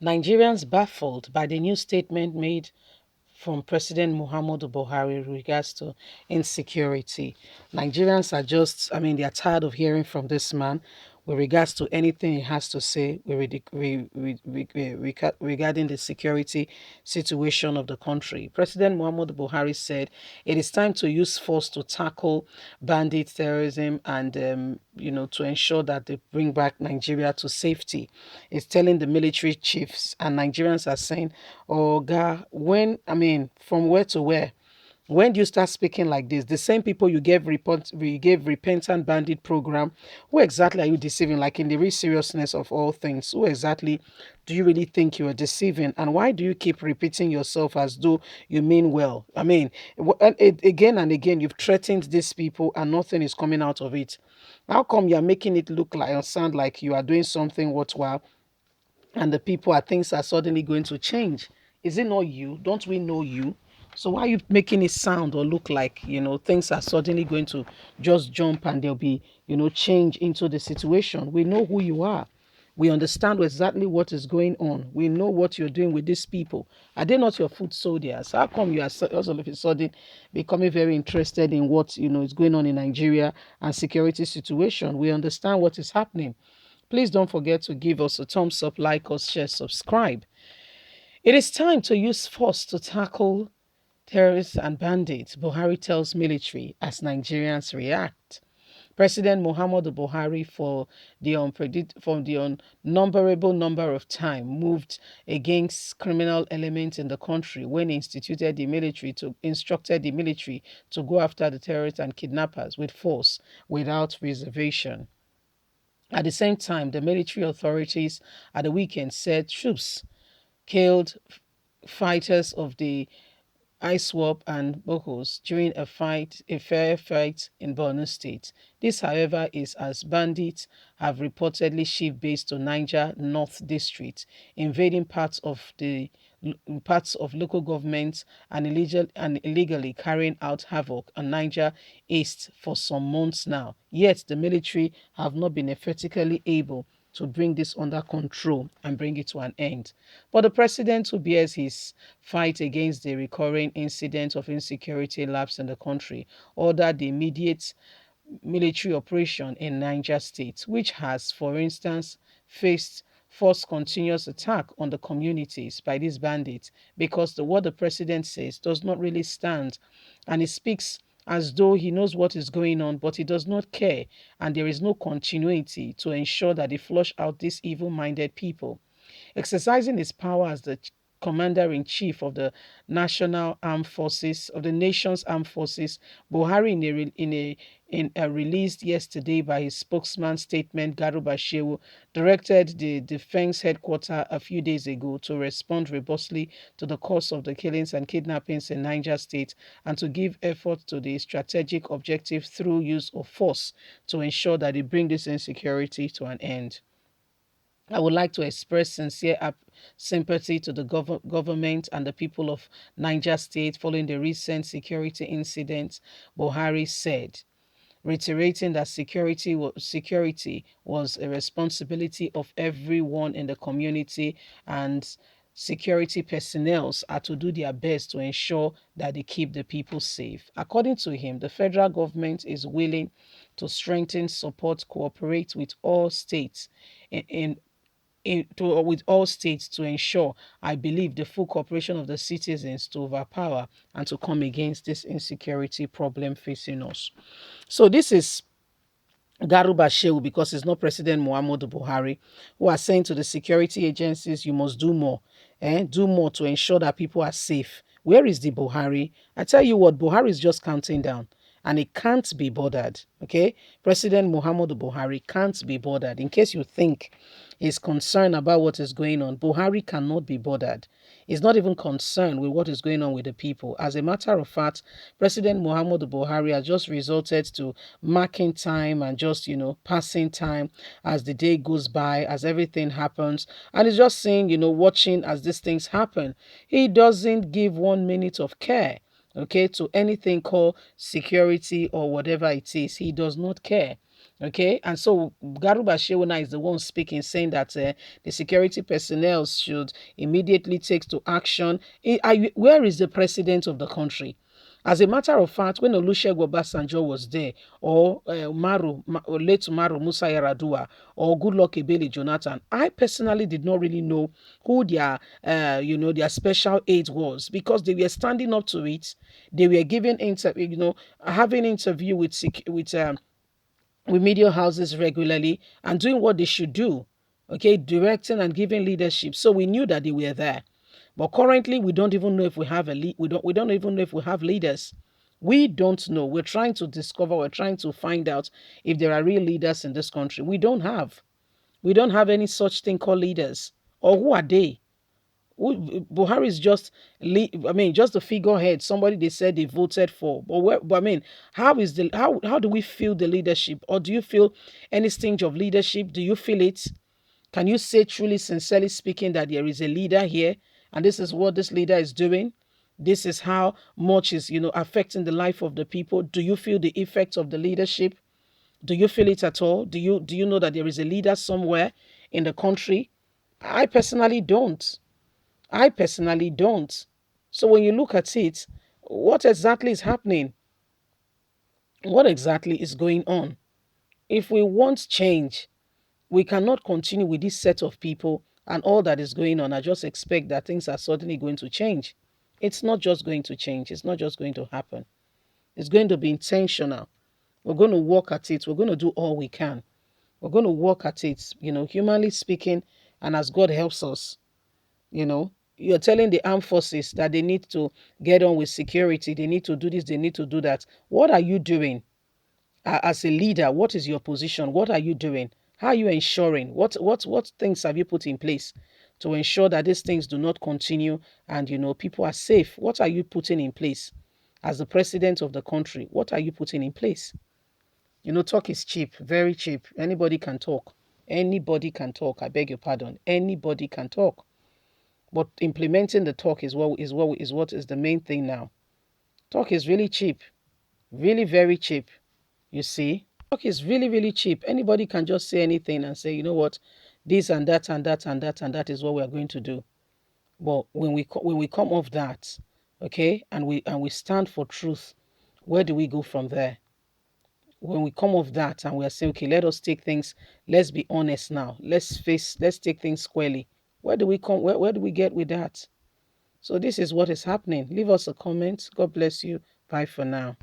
Nigerians baffled by the new statement made from President Muhammadu Buhari with regards to insecurity. Nigerians are just, they are tired of hearing from this man with regards to anything he has to say regarding the security situation of the country. President Muhammadu Buhari said it is time to use force to tackle bandit terrorism and, to ensure that they bring back Nigeria to safety. It's telling the military chiefs, and Nigerians are saying, oh, God, from where to where? When do you start speaking like this? The same people you gave repentant bandit program, who exactly are you deceiving? Like, in the real seriousness of all things, who exactly do you really think you are deceiving? And why do you keep repeating yourself as though you mean well? Again and again, you've threatened these people and nothing is coming out of it. How come you're making it look like or sound like you are doing something worthwhile, and the people are things are suddenly going to change? Is it not you? Don't we know you? So why are you making it sound or look like, things are suddenly going to just jump and there'll be, change into the situation? We know who you are. We understand exactly what is going on. We know what you're doing with these people. Are they not your foot soldiers? How come you are also all of a sudden becoming very interested in what, is going on in Nigeria and security situation? We understand what is happening. Please don't forget to give us a thumbs up, like us, share, subscribe. It is time to use force to tackle terrorists and bandits, Buhari tells military as Nigerians react. President Muhammadu Buhari, for the unnumberable number of time, moved against criminal elements in the country when he instructed the military to go after the terrorists and kidnappers with force without reservation. At the same time, the military authorities at the weekend said troops killed fighters of the ISWAP and Bokos during a fair fight in Borno State. This, however, is as bandits have reportedly shift base to Niger North District, invading parts of local governments and illegally carrying out havoc on Niger East for some months now. Yet the military have not been effectively able to bring this under control and bring it to an end. But the president, who bears his fight against the recurring incident of insecurity lapse in the country, ordered the immediate military operation in Niger State, which has, for instance, faced forced continuous attack on the communities by these bandits, because what the president says does not really stand, and he speaks as though he knows what is going on, but he does not care, and there is no continuity to ensure that they flush out these evil-minded people. Exercising his power as the commander-in-chief of the national armed forces of the nation's armed forces, Buhari, in a released yesterday by his spokesman statement, Garuba Shehu, directed the defense headquarters a few days ago to respond robustly to the cause of the killings and kidnappings in Niger State, and to give effort to the strategic objective through use of force to ensure that they bring this insecurity to an end. I would like to express sincere sympathy to the government and the people of Niger State following the recent security incidents, Buhari said, reiterating that security was a responsibility of everyone in the community, and security personnel are to do their best to ensure that they keep the people safe. According to him, the federal government is willing to strengthen, support, cooperate with all states with all states to ensure, I believe, the full cooperation of the citizens to overpower and to come against this insecurity problem facing us. So this is Garuba Shehu, because it's not President Muhammadu Buhari, who are saying to the security agencies, you must do more. Do more to ensure that people are safe. Where is the Buhari? I tell you what, Buhari is just counting down, and it can't be bothered. Okay? President Muhammadu Buhari can't be bothered. In case you think he's concerned about what is going on, Buhari cannot be bothered. He's not even concerned with what is going on with the people. As a matter of fact, President Muhammadu Buhari has just resorted to marking time and just, passing time as the day goes by, as everything happens. And he's just saying, watching as these things happen. He doesn't give 1 minute of care, okay, to anything called security or whatever it is. He does not care. Okay, and so Garuba Shewona is the one speaking, saying that the security personnel should immediately take to action. Where is the president of the country? As a matter of fact, when Olusegun Obasanjo was there, or or late Umaru Musa Yar'Adua, or Goodluck Ebele Jonathan, I personally did not really know who their, their special aide was, because they were standing up to it. They were giving having interview with media houses regularly and doing what they should do, okay, directing and giving leadership. So we knew that they were there. But currently, we don't even know if we have we don't even know if we have leaders. We don't know. We're trying to discover, we're trying to find out if there are real leaders in this country. We don't have any such thing called leaders. Or who are they? Buhari is just, just a figurehead, somebody they said they voted for. But I mean, how do we feel the leadership, or do you feel any stinge of leadership? Do you feel it? Can you say truly, sincerely speaking, that there is a leader here, and this is what this leader is doing? This is how much is affecting the life of the people. Do you feel the effects of the leadership? Do you feel it at all? Do you know that there is a leader somewhere in the country? I personally don't. I personally don't. So when you look at it, what exactly is happening? What exactly is going on? If we want change, we cannot continue with this set of people and all that is going on. I just expect that things are suddenly going to change. It's not just going to change. It's not just going to happen. It's going to be intentional. We're going to work at it. We're going to do all we can. We're going to work at it, humanly speaking, and as God helps us. You're telling the armed forces that they need to get on with security, they need to do this, they need to do that. What are you doing as a leader? What is your position? What are you doing? How are you ensuring? What things have you put in place to ensure that these things do not continue, and people are safe? What are you putting in place as the president of the country? What are you putting in place? Talk is cheap, very cheap. Anybody can talk. Anybody can talk. I beg your pardon. Anybody can talk. But implementing the talk is the main thing now. Talk is really cheap, really very cheap. You see, talk is really really cheap. Anybody can just say anything and say, you know what, this and that and that and that and that is what we are going to do. But when we come off that, okay, and we stand for truth, where do we go from there? When we come off that and we are saying, okay, let us take things, let's be honest now. Let's take things squarely. Where do we get with that? So this is what is happening. Leave us a comment. God bless you. Bye for now.